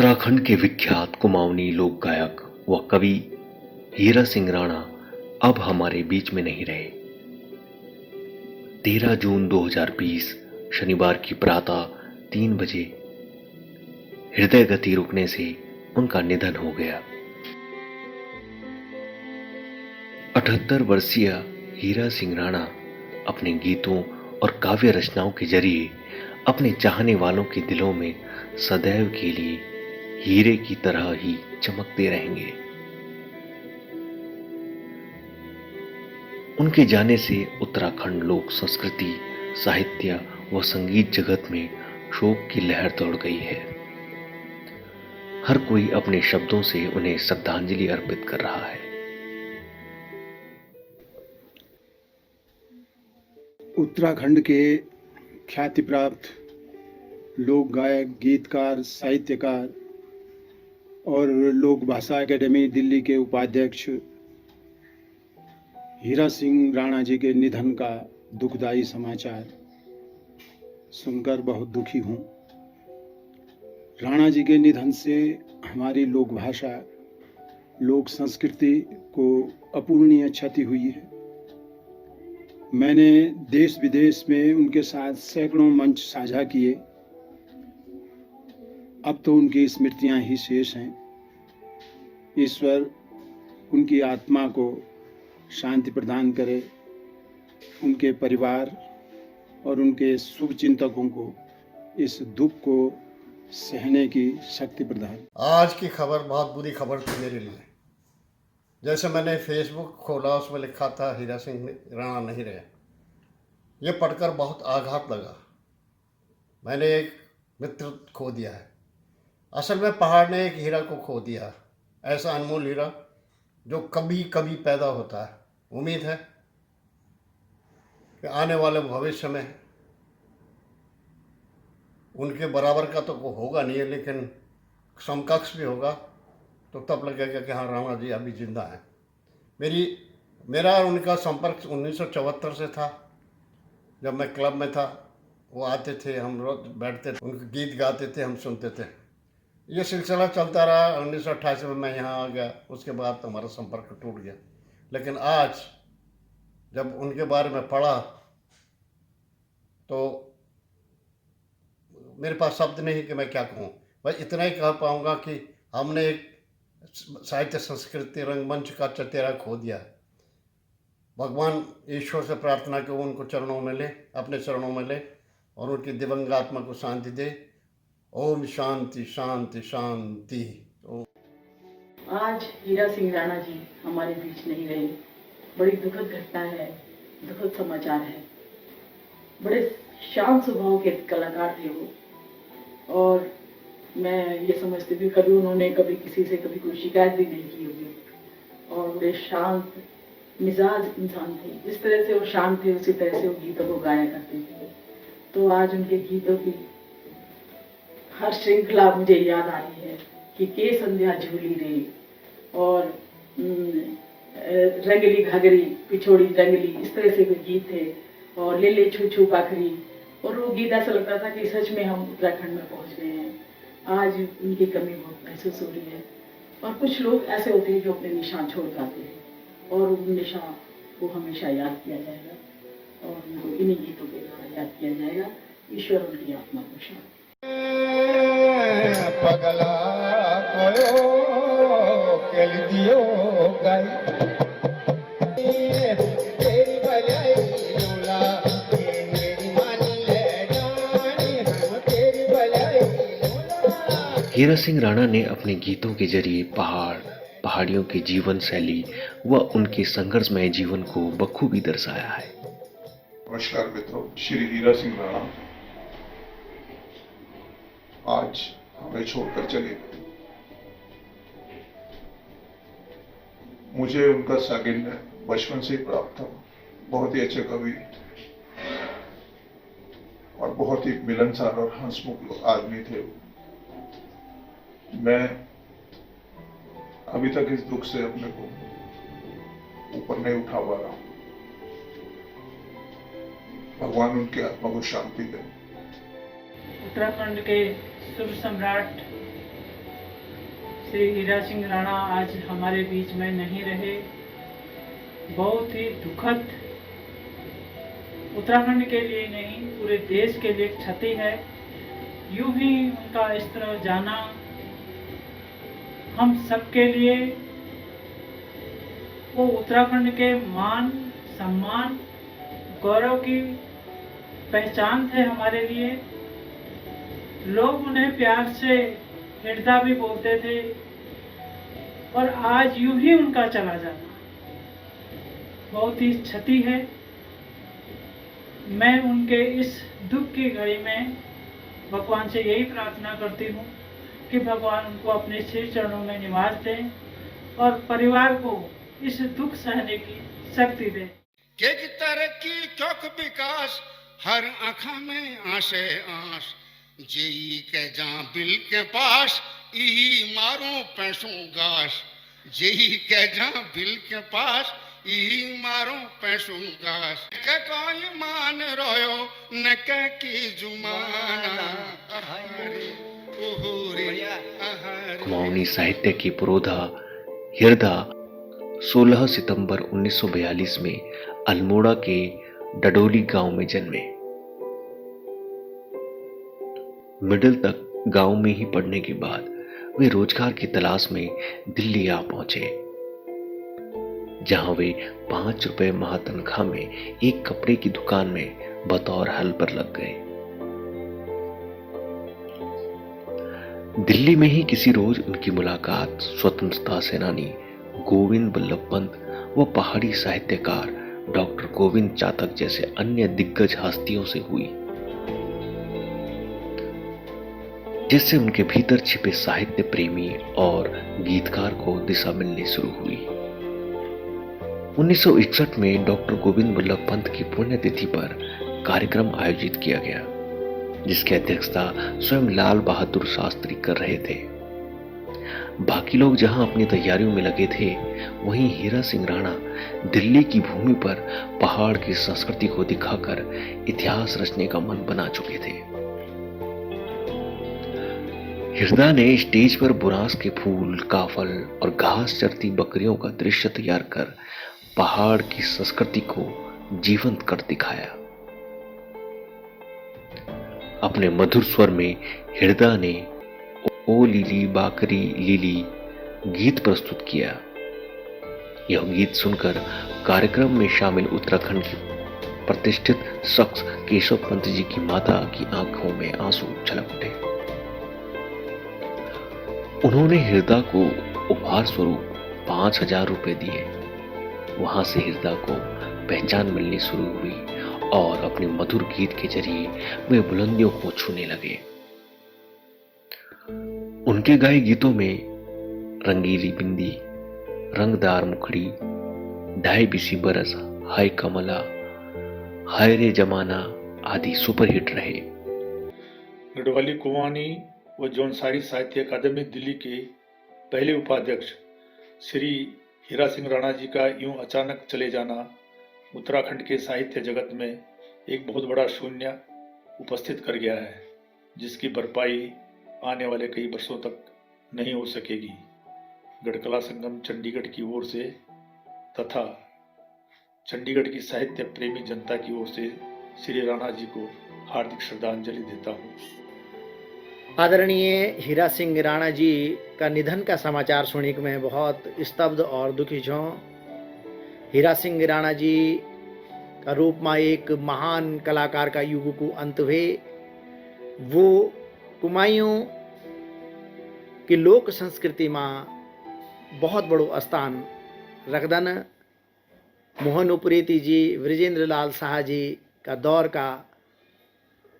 उत्तराखंड के विख्यात कुमाऊनी लोक गायक व कवि हीरा सिंह राणा अब हमारे बीच में नहीं रहे। 13 जून 2020 शनिवार की प्रातः 3 बजे हृदय गति रुकने से उनका निधन हो गया। 78 वर्षीय हीरा सिंह राणा अपने गीतों और काव्य रचनाओं के जरिए अपने चाहने वालों के दिलों में सदैव के लिए हीरे की तरह ही चमकते रहेंगे। उनके जाने से उत्तराखंड लोक संस्कृति, साहित्य व संगीत जगत में शोक की लहर दौड़ गई है। हर कोई अपने शब्दों से उन्हें श्रद्धांजलि अर्पित कर रहा है। उत्तराखंड के ख्याति प्राप्त लोक गायक, गीतकार, साहित्यकार और लोक भाषा एकेडमी दिल्ली के उपाध्यक्ष हीरा सिंह राणा जी के निधन का दुखदाई समाचार सुनकर बहुत दुखी हूँ। राणा जी के निधन से हमारी लोक भाषा, लोक संस्कृति को अपूरणीय क्षति हुई है। मैंने देश विदेश में उनके साथ सैकड़ों मंच साझा किए। अब तो उनकी स्मृतियां ही शेष हैं। ईश्वर उनकी आत्मा को शांति प्रदान करे, उनके परिवार और उनके शुभ चिंतकों को इस दुख को सहने की शक्ति प्रदान। आज की खबर बहुत बुरी खबर थी मेरे लिए। जैसे मैंने फेसबुक खोला, उसमें लिखा था हीरा सिंह राणा नहीं रहे। ये पढ़कर बहुत आघात लगा। मैंने एक मित्र खो दिया है। असल में पहाड़ ने एक हीरा को खो दिया, ऐसा अनमोल हीरा जो कभी कभी पैदा होता है। उम्मीद है कि आने वाले भविष्य में उनके बराबर का तो होगा नहीं है, लेकिन समकक्ष भी होगा तो तब लगेगा कि हाँ, राणा जी अभी जिंदा हैं। मेरा और उनका संपर्क 1974 से था। जब मैं क्लब में था, वो आते थे, हम रोज बैठते थे, उनके गीत गाते थे, हम सुनते थे। ये सिलसिला चलता रहा। 1988 में मैं यहाँ आ गया, उसके बाद तो हमारा संपर्क टूट गया। लेकिन आज जब उनके बारे में पढ़ा तो मेरे पास शब्द नहीं कि मैं क्या कहूँ। बस इतना ही कह पाऊँगा कि हमने एक साहित्य, संस्कृति, रंगमंच का चतेरा खो दिया है। भगवान ईश्वर से प्रार्थना कि वो उनको चरणों में ले, अपने चरणों में ले और उनकी दिवंगत आत्मा को शांति दे। ओम शांति शांति शांति। आज हीरा सिंह राणा जी हमारे बीच नहीं रहे। बड़ी दुखद घटना है, दुखद समाचार है। बड़े शांत स्वभाव के कलाकार थे वो, और मैं ये समझती हूँ कभी उन्होंने कभी किसी से कभी कोई शिकायत भी नहीं की होगी, और बड़े शांत मिजाज इंसान थे। जिस तरह से वो शांत थे उसी तरह से वो गीतों को गाया करते थे। तो आज उनके गीतों की हर श्रृंखला मुझे याद आ रही है कि के संध्या झूली रे, और रंगली घाघरी पिछोड़ी रंगली, इस तरह से कोई गीत थे। और ले ले छू छू पाखरी, और वो गीत ऐसा लगता था कि सच में हम उत्तराखंड में पहुंच गए हैं। आज उनकी कमी बहुत महसूस हो रही है। और कुछ लोग ऐसे होते हैं जो अपने निशान छोड़ जाते हैं, और उन निशान को हमेशा याद किया जाएगा और उनको इन्हीं गीतों के द्वारा याद किया जाएगा। ईश्वर उनकी आत्मा को शांति। पगला कोयो केल दियो गाई, तेरी भलाई लोला मेरी मानी ले जानी, हम तेरी भलाई लोला। हीरा सिंह राणा ने अपने गीतों के जरिए पहाड़ियों की जीवन शैली व उनके संघर्षमय जीवन को बखूबी दर्शाया है। नमस्कार मित्रों, श्री हीरा सिंह राणा आज हमें छोड़कर चले गए। मुझे उनका सागिन्य बचपन से ही प्राप्त था। बहुत ही अच्छे कवि और बहुत ही मिलनसार और हंसमुख आदमी थे। मैं अभी तक इस दुख से अपने को ऊपर नहीं उठा पा रहा हूं। भगवान उनकी आत्मा को शांति दे। उत्तराखंड के सुर सम्राट श्री हीरा सिंह राणा आज हमारे बीच में नहीं रहे। बहुत ही दुखद, उत्तराखंड के लिए नहीं पूरे देश के लिए क्षति है। यूं ही उनका इस तरह जाना हम सबके लिए, वो उत्तराखंड के मान सम्मान गौरव की पहचान थे हमारे लिए। लोग उन्हें प्यार से हिरदा भी बोलते थे और आज यूं ही उनका चला जाना बहुत ही क्षति है। मैं उनके इस दुख की घड़ी में भगवान से यही प्रार्थना करती हूँ कि भगवान उनको अपने श्री चरणों में निवास दें और परिवार को इस दुख सहने की शक्ति दें। के तरक्की चौक विकास हर आँखा में आशे आस, जेई के जहाँ बिल के पास यही मारो पैसों घास, जेई के जहाँ बिल के पास यही मारो पैसों घास, के कोई मान रोयो न के की जुमाना अहरे ओहरे अहरे। कुमाऊनी साहित्य की पुरोधा हिरदा 16 सितंबर 1942 में अल्मोड़ा के डडोली गांव में जन्मे। मिडिल तक गांव में ही पढ़ने के बाद वे रोजगार की तलाश में दिल्ली आ पहुंचे, जहां वे 5 रुपए माह तनख्वाह में एक कपड़े की दुकान में बतौर हेल्पर लग गए। दिल्ली में ही किसी रोज उनकी मुलाकात स्वतंत्रता सेनानी गोविंद बल्लभ पंत व पहाड़ी साहित्यकार डॉक्टर गोविंद चातक जैसे अन्य दिग्गज हस्तियों से हुई, जिससे उनके भीतर छिपे साहित्य प्रेमी और गीतकार को दिशा मिलनी शुरू हुई। 1961 में डॉक्टर गोविंद बल्लभ पंत की पुण्यतिथि पर कार्यक्रम आयोजित किया गया, जिसकी अध्यक्षता स्वयं लाल बहादुर शास्त्री कर रहे थे। बाकी लोग जहां अपनी तैयारियों में लगे थे, वहीं हीरा सिंह राणा दिल्ली की भूमि पर पहाड़ की संस्कृति को दिखाकर इतिहास रचने का मन बना चुके थे। हिरदा ने स्टेज पर बुरांस के फूल, काफल और घास चरती बकरियों का दृश्य तैयार कर पहाड़ की संस्कृति को जीवंत कर दिखाया। अपने मधुर स्वर में हिरदा ने ओ लीली बाकरी लीली गीत प्रस्तुत किया। यह गीत सुनकर कार्यक्रम में शामिल उत्तराखंड के प्रतिष्ठित शख्स केशव पंत जी की माता की आंखों में आंसू छलक उठे। उन्होंने हिरदा को उपहार स्वरूप 5000 रुपए दिए। वहां से हिरदा को पहचान मिलनी शुरू हुई और अपने मधुर गीत के जरिए वे बुलंदियों को छूने लगे। उनके गाए गीतों में रंगीली बिंदी, रंगदार मुखड़ी, ढाई बीसी बरस, हाय कमला, हाय रे जमाना आदि सुपरहिट रहे। गढ़वाली कुमाऊनी व जौनसारी साहित्य अकादमी दिल्ली के पहले उपाध्यक्ष श्री हीरा सिंह राणा जी का यूं अचानक चले जाना उत्तराखंड के साहित्य जगत में एक बहुत बड़ा शून्य उपस्थित कर गया है, जिसकी भरपाई आने वाले कई वर्षों तक नहीं हो सकेगी। गढ़कला संगम चंडीगढ़ की ओर से तथा चंडीगढ़ की साहित्य प्रेमी जनता की ओर से श्री राणा जी को हार्दिक श्रद्धांजलि देता हूँ। आदरणीय हीरा सिंह राणा जी का निधन का समाचार सुनने के मैं बहुत स्तब्ध और दुखी छूँ। हीरा सिंह राणा जी का रूप में एक महान कलाकार का युग को अंत हुए। वो कुमायूं की लोक संस्कृति में बहुत बड़ो स्थान रखदन। मोहन उप्रेती जी, विजेंद्र लाल शाह जी का दौर का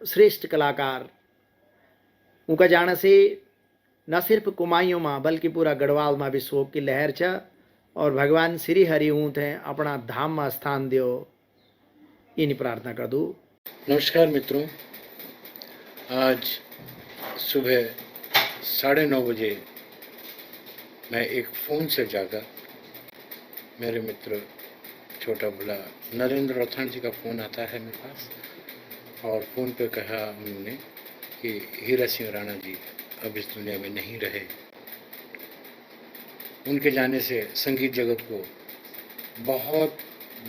श्रेष्ठ कलाकार। उनका जाने से न सिर्फ कुमायूं में बल्कि पूरा गढ़वाल में भी शोक की लहर छ और भगवान श्री हरि ऊँट हैं अपना धाम में स्थान दियो, इन्हीं प्रार्थना कर दूँ। नमस्कार मित्रों, आज सुबह 9:30 बजे मैं एक फ़ोन से जागा। मेरे मित्र छोटा भला नरेंद्र रथाण जी का फ़ोन आता है मेरे पास और फ़ोन पे कहा उन्होंने कि हीरा सिंह राणा जी अब इस दुनिया में नहीं रहे उनके जाने से संगीत जगत को बहुत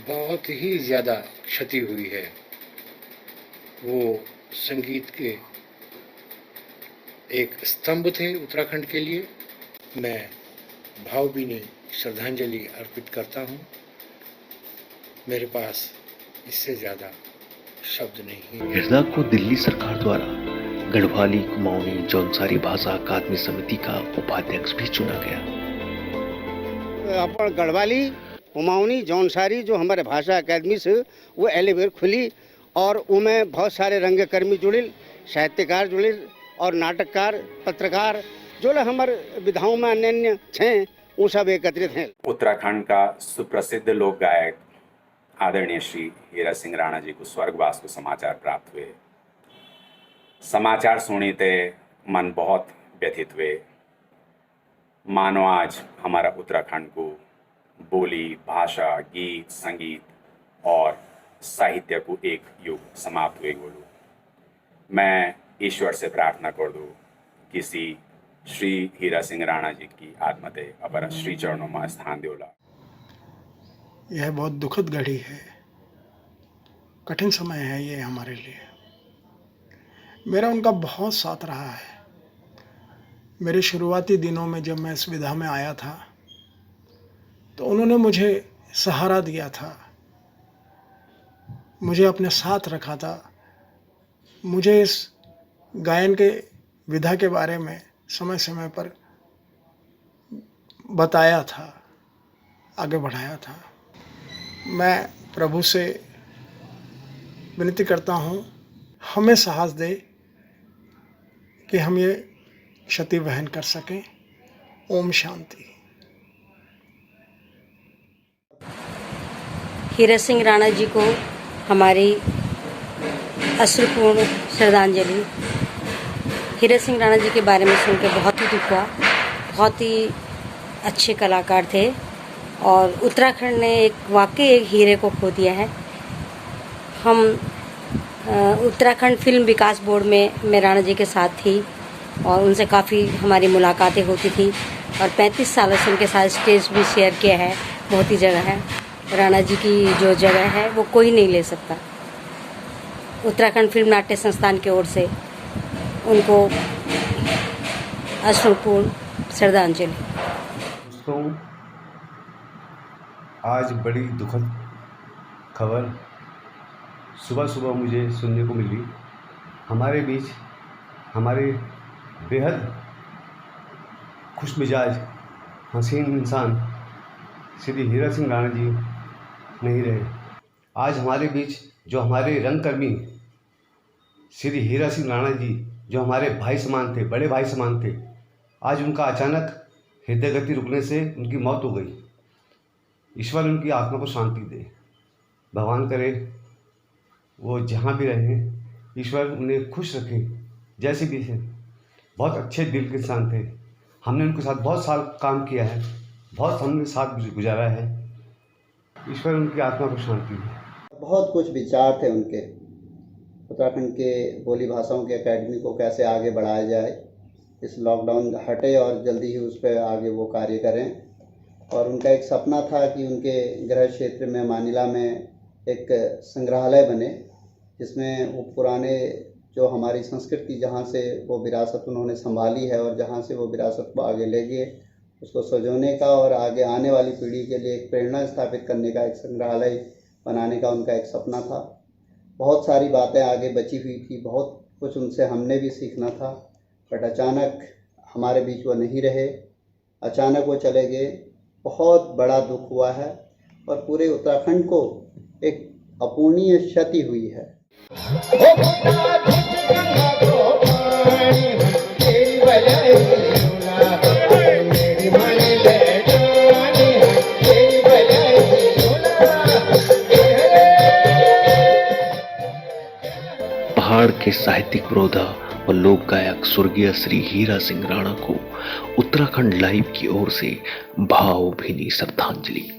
बहुत ही ज़्यादा क्षति हुई है। वो संगीत के एक स्तंभ थे उत्तराखंड के लिए। मैं भावभीनी श्रद्धांजलि अर्पित करता हूँ। मेरे पास इससे ज़्यादा शब्द नहीं है। हिरदा को दिल्ली सरकार द्वारा गढ़वाली कुमाऊनी जौनसारी भाषा अकादमी समिति का उपाध्यक्ष भी चुना गया। अपन गढ़वाली कुमाऊनी जौनसारी जो हमारे भाषा अकादमी से वो एलिवेर खुली और उनमें बहुत सारे रंगकर्मी जुड़िल, साहित्यकार जुड़िल और नाटककार पत्रकार जो लोग हमारे विधाओं में अन्य हैं वो सब एकत्रित हैं। उत्तराखंड का सुप्रसिद्ध लोक गायक आदरणीय श्री हीरा सिंह राणा जी को स्वर्गवास को समाचार प्राप्त हुए। समाचार सुनते मन बहुत व्यथित हुए। मानो आज हमारा उत्तराखंड को बोली, भाषा, गीत, संगीत और साहित्य को एक युग समाप्त हुए बोलूँ। मैं ईश्वर से प्रार्थना कर दूँ किसी श्री हीरा सिंह राणा जी की आत्मते अपर श्री चरणों में स्थान देवला। यह बहुत दुखद घड़ी है, कठिन समय है ये हमारे लिए। मेरा उनका बहुत साथ रहा है। मेरे शुरुआती दिनों में जब मैं इस विधा में आया था तो उन्होंने मुझे सहारा दिया था, मुझे अपने साथ रखा था, मुझे इस गायन के विधा के बारे में समय समय पर बताया था, आगे बढ़ाया था। मैं प्रभु से विनती करता हूँ हमें साहस दे कि हम ये क्षति वहन कर सकें। ओम शांति। हीरा सिंह राणा जी को हमारी अश्रुपूर्ण श्रद्धांजलि। हीरा सिंह राणा जी के बारे में सुनकर बहुत ही दुख हुआ। बहुत ही अच्छे कलाकार थे और उत्तराखंड ने वाकई एक हीरे को खो दिया है। हम उत्तराखंड फिल्म विकास बोर्ड में मैं राणा जी के साथ थी और उनसे काफ़ी हमारी मुलाकातें होती थी और 35 सालों से उनके साथ स्टेज भी शेयर किया है। बहुत ही जगह है, राणा जी की जो जगह है वो कोई नहीं ले सकता। उत्तराखंड फिल्म नाट्य संस्थान की ओर से उनको अश्रुपूर्ण श्रद्धांजलि। दोस्तों, आज बड़ी दुखद खबर सुबह सुबह मुझे सुनने को मिली। हमारे बीच हमारे बेहद खुश मिजाज हसीन इंसान श्री हीरा सिंह राणा जी नहीं रहे। आज हमारे बीच जो हमारे रंगकर्मी श्री हीरा सिंह राणा जी जो हमारे भाई समान थे, बड़े भाई समान थे, आज उनका अचानक हृदय गति रुकने से उनकी मौत हो गई। ईश्वर उनकी आत्मा को शांति दे। भगवान करे वो जहाँ भी रहें, ईश्वर उन्हें खुश रखे। जैसे भी थे, बहुत अच्छे दिल के इंसान थे। हमने उनके साथ बहुत साल काम किया है, बहुत हमने साथ गुजारा है। ईश्वर उनकी आत्मा को शांति दे। बहुत कुछ विचार थे उनके, उत्तराखंड के बोली भाषाओं के एकेडमी को कैसे आगे बढ़ाया जाए। इस लॉकडाउन हटे और जल्दी ही उस पर आगे वो कार्य करें। और उनका एक सपना था कि उनके गृह क्षेत्र में मानिला में एक संग्रहालय बने, जिसमें वो पुराने जो हमारी संस्कृति जहाँ से वो विरासत उन्होंने संभाली है और जहाँ से वो विरासत को आगे ले गए, उसको सजोने का और आगे आने वाली पीढ़ी के लिए एक प्रेरणा स्थापित करने का एक संग्रहालय बनाने का उनका एक सपना था। बहुत सारी बातें आगे बची हुई थी, बहुत कुछ उनसे हमने भी सीखना था, बट अचानक हमारे बीच वो नहीं रहे, अचानक वो चले गए। बहुत बड़ा दुख हुआ है और पूरे उत्तराखंड को एक अपूर्णीय क्षति हुई है। पहाड़ के साहित्यिक पुरोधा और लोक गायक स्वर्गीय श्री हीरा सिंह राणा को उत्तराखंड लाइव की ओर से भावभीनी श्रद्धांजलि।